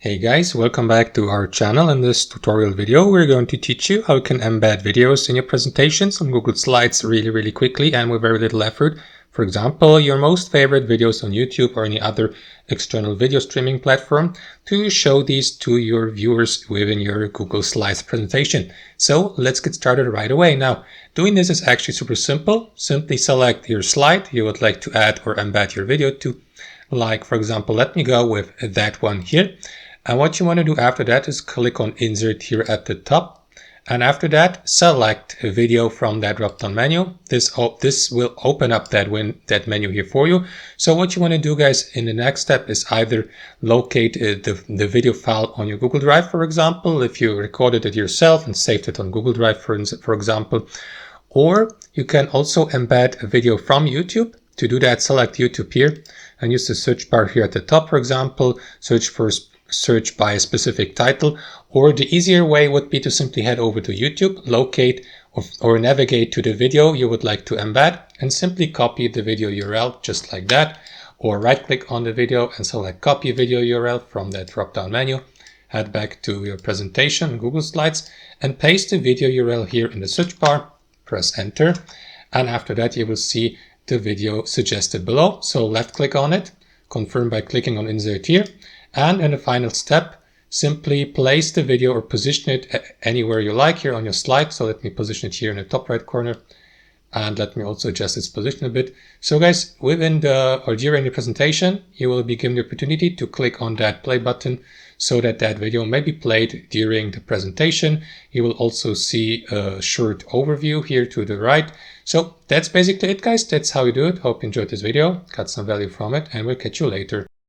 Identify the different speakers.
Speaker 1: Hey guys, welcome back to our channel. In this tutorial video, we're going to teach you how you can embed videos in your presentations on Google Slides really quickly and with very little effort. For example, your most favorite videos on YouTube or any other external video streaming platform to show these to your viewers within your Google Slides presentation. So let's get started right away. Now, doing this is actually super simple. Simply select your slide you would like to add or embed your video to. Like, for example, let me go with that one here. And what you want to do after that is click on Insert here at the top. And after that, select a video from that drop-down menu. This will open up that menu here for you. So what you want to do, guys, in the next step is either locate the video file on your Google Drive, for example, if you recorded it yourself and saved it on Google Drive, for example. Or you can also embed a video from YouTube. To do that, select YouTube here and use the search bar here at the top, for example, search by a specific title, or the easier way would be to simply head over to YouTube, locate or navigate to the video you would like to embed and simply copy the video URL just like that, or right click on the video and select copy video URL from that drop down menu, head back to your presentation Google Slides and paste the video URL here in the search bar, press enter, and after that you will see the video suggested below. So left click on it, confirm by clicking on insert here. And in the final step, simply place the video or position it anywhere you like here on your slide. So let me position it here in the top right corner. And let me also adjust its position a bit. So guys, during the presentation, you will be given the opportunity to click on that play button so that video may be played during the presentation. You will also see a short overview here to the right. So that's basically it, guys. That's how you do it. Hope you enjoyed this video, got some value from it, and we'll catch you later.